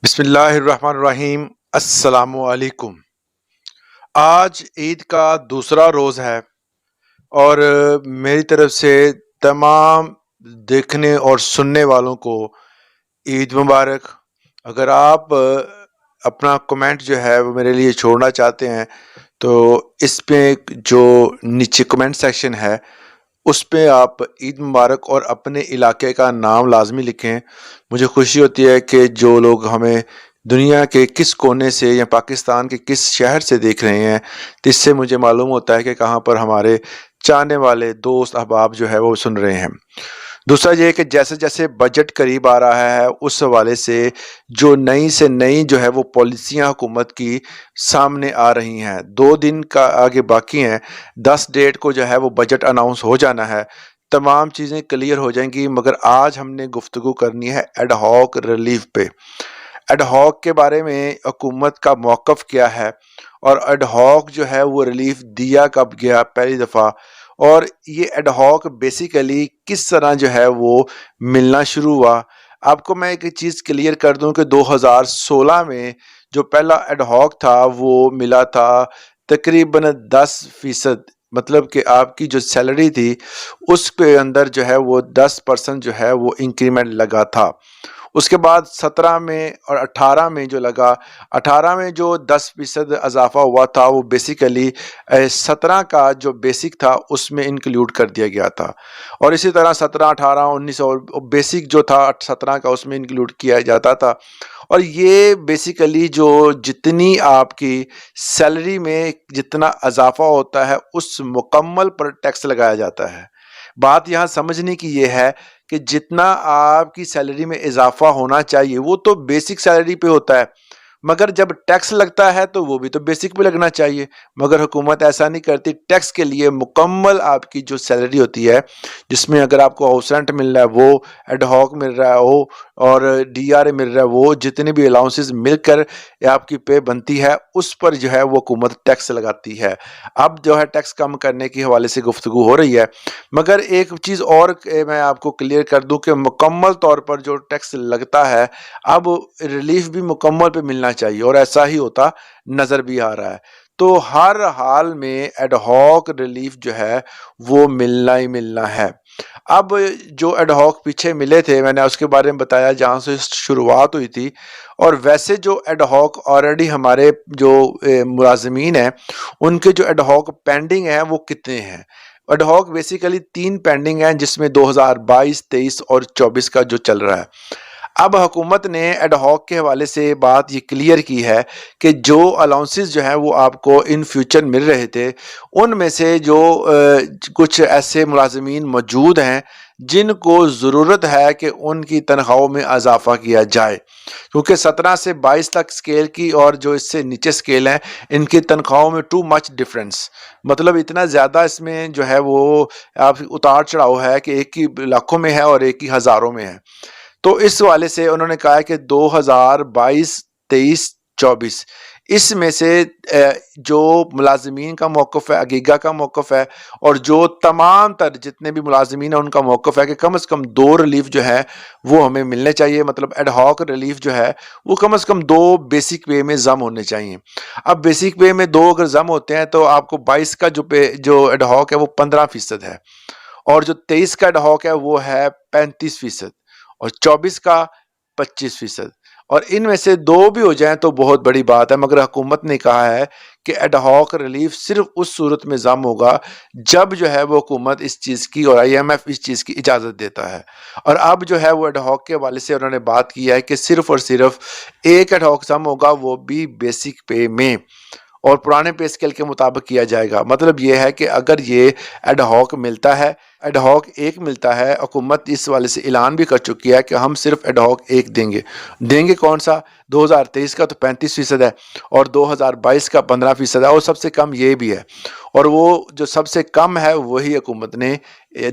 بسم اللہ الرحمن الرحیم۔ السلام علیکم۔ آج عید کا دوسرا روز ہے اور میری طرف سے تمام دیکھنے اور سننے والوں کو عید مبارک۔ اگر آپ اپنا کمنٹ جو ہے وہ میرے لیے چھوڑنا چاہتے ہیں تو اس پہ جو نیچے کمنٹ سیکشن ہے اس پہ آپ عید مبارک اور اپنے علاقے کا نام لازمی لکھیں۔ مجھے خوشی ہوتی ہے کہ جو لوگ ہمیں دنیا کے کس کونے سے یا پاکستان کے کس شہر سے دیکھ رہے ہیں، تو اس سے مجھے معلوم ہوتا ہے کہ کہاں پر ہمارے چاہنے والے دوست احباب جو ہے وہ سن رہے ہیں۔ دوسرا یہ کہ جیسے جیسے بجٹ قریب آ رہا ہے اس حوالے سے جو نئی سے نئی جو ہے وہ پالیسیاں حکومت کی سامنے آ رہی ہیں۔ 2 دن کا آگے باقی ہیں، 10 ڈیٹ کو جو ہے وہ بجٹ اناؤنس ہو جانا ہے، تمام چیزیں کلیئر ہو جائیں گی۔ مگر آج ہم نے گفتگو کرنی ہے ایڈ ہاک ریلیف پہ۔ ایڈ ہاک کے بارے میں حکومت کا موقف کیا ہے، اور ایڈ ہاک جو ہے وہ ریلیف دیا کب گیا پہلی دفعہ، اور یہ ایڈ ہاک بیسیکلی کس طرح جو ہے وہ ملنا شروع ہوا۔ آپ کو میں ایک چیز کلیئر کر دوں کہ 2016 میں جو پہلا ایڈ ہاک تھا وہ ملا تھا تقریباً 10%، مطلب کہ آپ کی جو سیلری تھی اس پہ اندر جو ہے وہ 10% جو ہے وہ انکریمنٹ لگا تھا۔ اس کے بعد 17 میں اور 18 میں جو لگا، 18 میں جو 10% اضافہ ہوا تھا وہ بیسیکلی 17 کا جو بیسک تھا اس میں انکلوڈ کر دیا گیا تھا، اور اسی طرح 17 18 19 اور بیسک جو تھا 17 کا اس میں انکلوڈ کیا جاتا تھا۔ اور یہ بیسیکلی جو جتنی آپ کی سیلری میں جتنا اضافہ ہوتا ہے اس مکمل پر ٹیکس لگایا جاتا ہے۔ بات یہاں سمجھنے کی یہ ہے کہ جتنا آپ کی سیلری میں اضافہ ہونا چاہیے وہ تو بیسک سیلری پہ ہوتا ہے، مگر جب ٹیکس لگتا ہے تو وہ بھی تو بیسک پہ لگنا چاہیے، مگر حکومت ایسا نہیں کرتی۔ ٹیکس کے لیے مکمل آپ کی جو سیلری ہوتی ہے، جس میں اگر آپ کو ہاؤس رینٹ مل رہا ہے وہ، ایڈ ہاک مل رہا ہے وہ، اور ڈی آر اے مل رہا ہے وہ، جتنے بھی الاؤنسز مل کر آپ کی پے بنتی ہے اس پر جو ہے وہ حکومت ٹیکس لگاتی ہے۔ اب جو ہے ٹیکس کم کرنے کے حوالے سے گفتگو ہو رہی ہے، مگر ایک چیز اور میں آپ کو کلیئر کر دوں کہ مکمل طور پر جو ٹیکس لگتا ہے اب ریلیف بھی مکمل پہ ملنا چاہیے، اور ایسا ہی ہوتا نظر بھی آ رہا ہے۔ تو ہر حال میں ایڈ ہاک ریلیف جو ہے وہ ملنا ہی ملنا ہے۔ اب جو ایڈ ہاک پیچھے ملے تھے میں نے اس کے بارے میں بتایا جہاں سے شروعات ہوئی تھی، اور ویسے جو ایڈ ہاک آلریڈی ہمارے جو ملازمین ہیں ان کے جو ایڈ ہاک پینڈنگ ہیں وہ کتنے ہیں۔ ایڈ ہاک بیسیکلی 3 پینڈنگ ہیں، جس میں 2022 23 اور 24 کا جو چل رہا ہے۔ اب حکومت نے ایڈ ہاک کے حوالے سے بات یہ کلیئر کی ہے کہ جو الاؤنسز جو ہیں وہ آپ کو ان فیوچر مل رہے تھے ان میں سے جو کچھ ایسے ملازمین موجود ہیں جن کو ضرورت ہے کہ ان کی تنخواہوں میں اضافہ کیا جائے، کیونکہ 17 سے 22 تک سکیل کی اور جو اس سے نیچے سکیل ہیں ان کی تنخواہوں میں ٹو مچ ڈفرینس، مطلب اتنا زیادہ اس میں جو ہے وہ آپ اتار چڑھاؤ ہے کہ ایک کی لاکھوں میں ہے اور ایک کی ہزاروں میں ہے۔ تو اس والے سے انہوں نے کہا کہ 2022 23 24 اس میں سے جو ملازمین کا موقف ہے، اگیگا کا موقف ہے، اور جو تمام تر جتنے بھی ملازمین ہیں ان کا موقف ہے کہ کم از کم 2 ریلیف جو ہے وہ ہمیں ملنے چاہیے، مطلب ایڈ ہاک ریلیف جو ہے وہ کم از کم 2 بیسک پے میں ضم ہونے چاہیے۔ اب بیسک پے میں 2 اگر ضم ہوتے ہیں تو آپ کو 22 کا جو ایڈ ہاک ہے وہ 15% ہے، اور جو 23 کا ایڈ ہاک ہے وہ ہے 35%، اور 24 کا 25%، اور ان میں سے 2 بھی ہو جائیں تو بہت بڑی بات ہے۔ مگر حکومت نے کہا ہے کہ ایڈ ہاک ریلیف صرف اس صورت میں ضم ہوگا جب جو ہے وہ حکومت اس چیز کی اور آئی ایم ایف اس چیز کی اجازت دیتا ہے۔ اور اب جو ہے وہ ایڈ ہاک کے حوالے سے انہوں نے بات کی ہے کہ صرف اور صرف ایک ایڈ ہاک ضم ہوگا، وہ بھی بیسک پے میں، اور پرانے پے اسکیل کے مطابق کیا جائے گا۔ مطلب یہ ہے کہ اگر یہ ایڈ ہاک ملتا ہے، ایڈ ہاک ایک ملتا ہے، حکومت اس والے سے اعلان بھی کر چکی ہے کہ ہم صرف ایڈ ہاک ایک دیں گے کون سا؟ 2023 کا تو 35% ہے، اور 2022 کا 15% ہے، اور سب سے کم یہ بھی ہے، اور وہ جو سب سے کم ہے وہی حکومت نے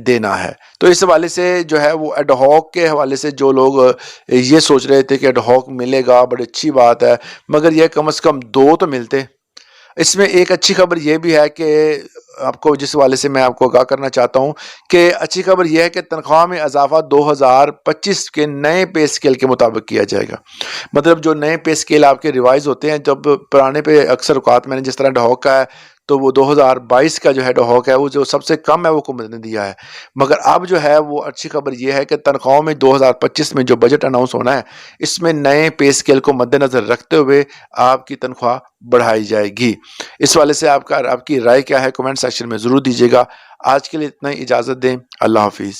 دینا ہے۔ تو اس حوالے سے جو ہے وہ ایڈ ہاک کے حوالے سے جو لوگ یہ سوچ رہے تھے کہ ایڈ ہاک ملے گا بڑی اچھی بات ہے، مگر یہ کم از کم 2 تو ملتے، اس میں ایک اچھی خبر یہ بھی ہے کہ آپ کو جس والے سے میں آپ کو آگاہ کرنا چاہتا ہوں کہ اچھی خبر یہ ہے کہ تنخواہ میں اضافہ 2025 کے نئے پے اسکیل کے مطابق کیا جائے گا۔ مطلب جو نئے پے اسکیل آپ کے ریوائز ہوتے ہیں، جب پرانے پہ اکثر اوقات میں نے جس طرح ڈھوک کا ہے تو وہ 2022 کا جو ہے ڈھوک ہے وہ جو سب سے کم ہے وہ حکومت نے دیا ہے، مگر اب جو ہے وہ اچھی خبر یہ ہے کہ تنخواہوں میں 2025 میں جو بجٹ اناؤنس ہونا ہے اس میں نئے پے اسکیل کو مد نظر رکھتے ہوئے آپ کی تنخواہ بڑھائی جائے گی۔ اس والے سے آپ کی رائے کیا ہے کمنٹ سیکشن میں ضرور دیجیے گا۔ آج کے لیے اتنا ہی، اجازت دیں، اللہ حافظ۔